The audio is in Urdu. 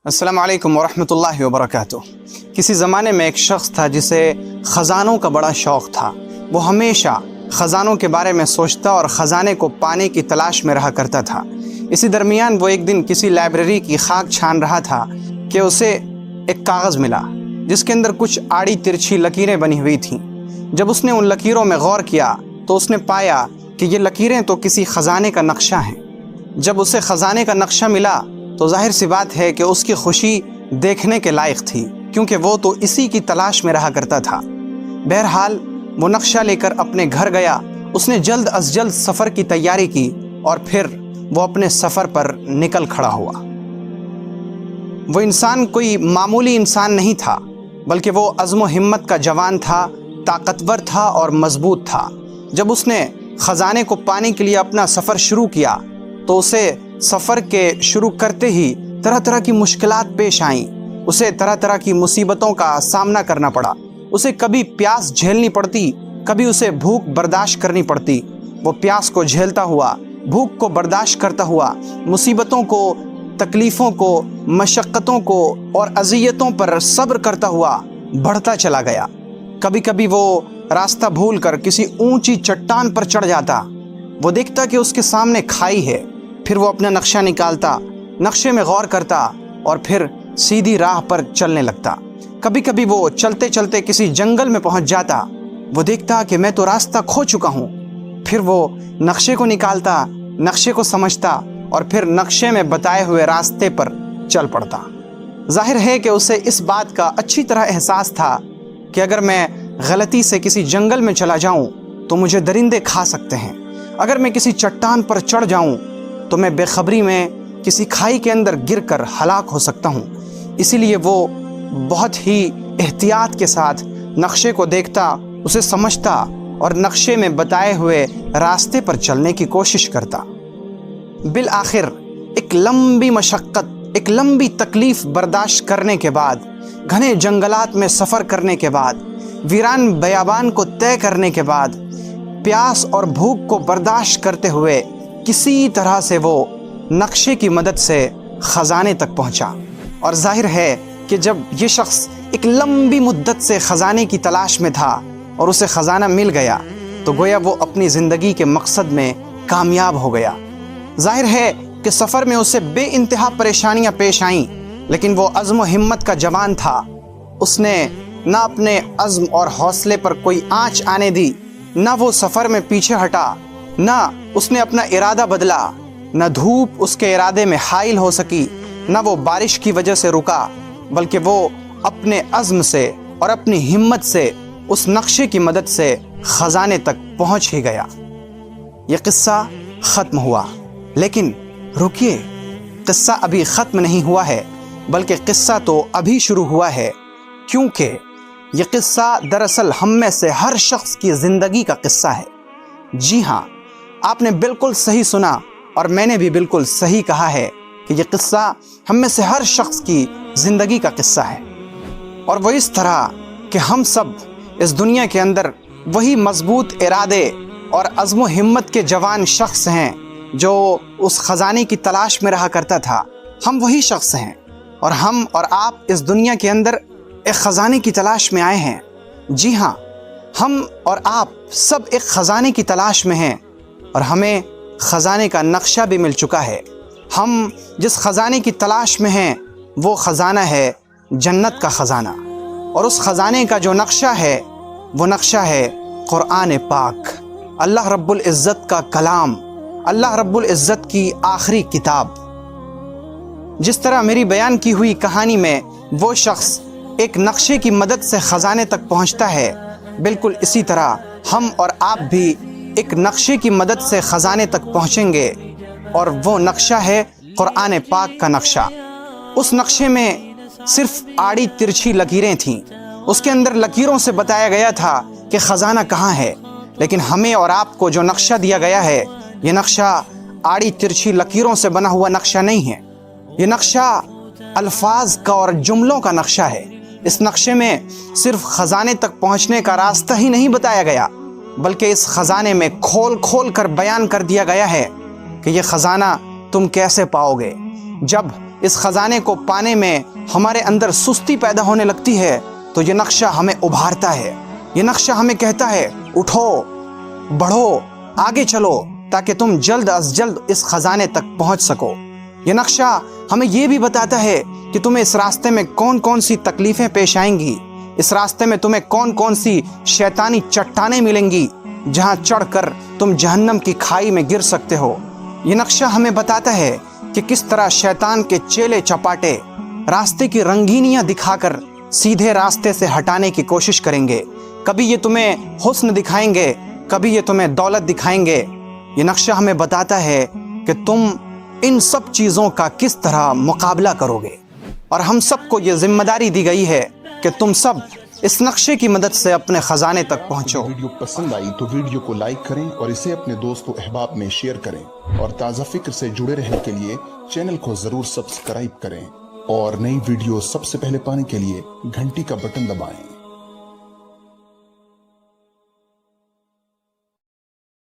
السلام علیکم ورحمۃ اللہ وبرکاتہ۔ کسی زمانے میں ایک شخص تھا جسے خزانوں کا بڑا شوق تھا۔ وہ ہمیشہ خزانوں کے بارے میں سوچتا اور خزانے کو پانے کی تلاش میں رہا کرتا تھا۔ اسی درمیان وہ ایک دن کسی لائبریری کی خاک چھان رہا تھا کہ اسے ایک کاغذ ملا جس کے اندر کچھ آڑی ترچھی لکیریں بنی ہوئی تھیں۔ جب اس نے ان لکیروں میں غور کیا تو اس نے پایا کہ یہ لکیریں تو کسی خزانے کا نقشہ ہیں۔ جب اسے خزانے کا نقشہ ملا تو ظاہر سی بات ہے کہ اس کی خوشی دیکھنے کے لائق تھی، کیونکہ وہ تو اسی کی تلاش میں رہا کرتا تھا۔ بہرحال وہ نقشہ لے کر اپنے گھر گیا۔ اس نے جلد از جلد سفر کی تیاری کی اور پھر وہ اپنے سفر پر نکل کھڑا ہوا۔ وہ انسان کوئی معمولی انسان نہیں تھا، بلکہ وہ عزم و ہمت کا جوان تھا، طاقتور تھا اور مضبوط تھا۔ جب اس نے خزانے کو پانے کے لیے اپنا سفر شروع کیا تو اسے سفر کے شروع کرتے ہی طرح طرح کی مشکلات پیش آئیں۔ اسے طرح طرح کی مصیبتوں کا سامنا کرنا پڑا۔ اسے کبھی پیاس جھیلنی پڑتی، کبھی اسے بھوک برداشت کرنی پڑتی۔ وہ پیاس کو جھیلتا ہوا، بھوک کو برداشت کرتا ہوا، مصیبتوں کو، تکلیفوں کو، مشقتوں کو اور اذیتوں پر صبر کرتا ہوا بڑھتا چلا گیا۔ کبھی کبھی وہ راستہ بھول کر کسی اونچی چٹان پر چڑھ جاتا۔ وہ دیکھتا کہ اس کے سامنے کھائی ہے، پھر وہ اپنا نقشہ نکالتا، نقشے میں غور کرتا اور پھر سیدھی راہ پر چلنے لگتا۔ کبھی کبھی وہ چلتے چلتے کسی جنگل میں پہنچ جاتا۔ وہ دیکھتا کہ میں تو راستہ کھو چکا ہوں۔ پھر وہ نقشے کو نکالتا، نقشے کو سمجھتا اور پھر نقشے میں بتائے ہوئے راستے پر چل پڑتا۔ ظاہر ہے کہ اسے اس بات کا اچھی طرح احساس تھا کہ اگر میں غلطی سے کسی جنگل میں چلا جاؤں تو مجھے درندے کھا سکتے ہیں۔ اگر میں کسی چٹان پر چڑھ جاؤں تو میں بے خبری میں کسی کھائی کے اندر گر کر ہلاک ہو سکتا ہوں۔ اسی لیے وہ بہت ہی احتیاط کے ساتھ نقشے کو دیکھتا، اسے سمجھتا اور نقشے میں بتائے ہوئے راستے پر چلنے کی کوشش کرتا۔ بالآخر ایک لمبی مشقت، ایک لمبی تکلیف برداشت کرنے کے بعد، گھنے جنگلات میں سفر کرنے کے بعد، ویران بیابان کو طے کرنے کے بعد، پیاس اور بھوک کو برداشت کرتے ہوئے کسی طرح سے وہ نقشے کی مدد سے خزانے تک پہنچا۔ اور ظاہر ہے کہ جب یہ شخص ایک لمبی مدت سے خزانے کی تلاش میں تھا اور اسے خزانہ مل گیا تو گویا وہ اپنی زندگی کے مقصد میں کامیاب ہو گیا۔ ظاہر ہے کہ سفر میں اسے بے انتہا پریشانیاں پیش آئیں، لیکن وہ عزم و ہمت کا جوان تھا۔ اس نے نہ اپنے عزم اور حوصلے پر کوئی آنچ آنے دی، نہ وہ سفر میں پیچھے ہٹا، نہ اس نے اپنا ارادہ بدلا، نہ دھوپ اس کے ارادے میں حائل ہو سکی، نہ وہ بارش کی وجہ سے رکا، بلکہ وہ اپنے عزم سے اور اپنی ہمت سے اس نقشے کی مدد سے خزانے تک پہنچ ہی گیا۔ یہ قصہ ختم ہوا، لیکن رکیے، قصہ ابھی ختم نہیں ہوا ہے، بلکہ قصہ تو ابھی شروع ہوا ہے، کیونکہ یہ قصہ دراصل ہم میں سے ہر شخص کی زندگی کا قصہ ہے۔ جی ہاں، آپ نے بالکل صحیح سنا اور میں نے بھی بالکل صحیح کہا ہے کہ یہ قصہ ہم میں سے ہر شخص کی زندگی کا قصہ ہے، اور وہ اس طرح کہ ہم سب اس دنیا کے اندر وہی مضبوط ارادے اور عزم و ہمت کے جوان شخص ہیں جو اس خزانے کی تلاش میں رہا کرتا تھا۔ ہم وہی شخص ہیں، اور ہم اور آپ اس دنیا کے اندر ایک خزانے کی تلاش میں آئے ہیں۔ جی ہاں، ہم اور آپ سب ایک خزانے کی تلاش میں ہیں، اور ہمیں خزانے کا نقشہ بھی مل چکا ہے۔ ہم جس خزانے کی تلاش میں ہیں وہ خزانہ ہے جنت کا خزانہ، اور اس خزانے کا جو نقشہ ہے وہ نقشہ ہے قرآن پاک، اللہ رب العزت کا کلام، اللہ رب العزت کی آخری کتاب۔ جس طرح میری بیان کی ہوئی کہانی میں وہ شخص ایک نقشے کی مدد سے خزانے تک پہنچتا ہے، بالکل اسی طرح ہم اور آپ بھی ایک نقشے کی مدد سے خزانے تک پہنچیں گے، اور وہ نقشہ ہے قرآن پاک کا نقشہ۔ اس نقشے میں صرف آڑی ترچھی لکیریں تھیں، اس کے اندر لکیروں سے بتایا گیا تھا کہ خزانہ کہاں ہے، لیکن ہمیں اور آپ کو جو نقشہ دیا گیا ہے یہ نقشہ آڑی ترچھی لکیروں سے بنا ہوا نقشہ نہیں ہے، یہ نقشہ الفاظ کا اور جملوں کا نقشہ ہے۔ اس نقشے میں صرف خزانے تک پہنچنے کا راستہ ہی نہیں بتایا گیا، بلکہ اس خزانے میں کھول کھول کر بیان کر دیا گیا ہے کہ یہ خزانہ تم کیسے پاؤ گے۔ جب اس خزانے کو پانے میں ہمارے اندر سستی پیدا ہونے لگتی ہے تو یہ نقشہ ہمیں ابھارتا ہے، یہ نقشہ ہمیں کہتا ہے اٹھو، بڑھو، آگے چلو تاکہ تم جلد از جلد اس خزانے تک پہنچ سکو۔ یہ نقشہ ہمیں یہ بھی بتاتا ہے کہ تمہیں اس راستے میں کون کون سی تکلیفیں پیش آئیں گی، اس راستے میں تمہیں کون کون سی شیطانی چٹانیں ملیں گی جہاں چڑھ کر تم جہنم کی کھائی میں گر سکتے ہو۔ یہ نقشہ ہمیں بتاتا ہے کہ کس طرح شیطان کے چیلے چپاٹے راستے کی رنگینیاں دکھا کر سیدھے راستے سے ہٹانے کی کوشش کریں گے۔ کبھی یہ تمہیں حسن دکھائیں گے، کبھی یہ تمہیں دولت دکھائیں گے۔ یہ نقشہ ہمیں بتاتا ہے کہ تم ان سب چیزوں کا کس طرح مقابلہ کرو گے، اور ہم سب کو یہ ذمہ داری دی گئی ہے کہ تم سب اس نقشے کی مدد سے اپنے خزانے تک پہنچو۔ ویڈیو پسند آئی تو ویڈیو کو لائک کریں اور اسے اپنے دوست و احباب میں شیئر کریں، اور تازہ فکر سے جڑے رہنے کے لیے چینل کو ضرور سبسکرائب کریں، اور نئی ویڈیو سب سے پہلے پانے کے لیے گھنٹی کا بٹن دبائیں۔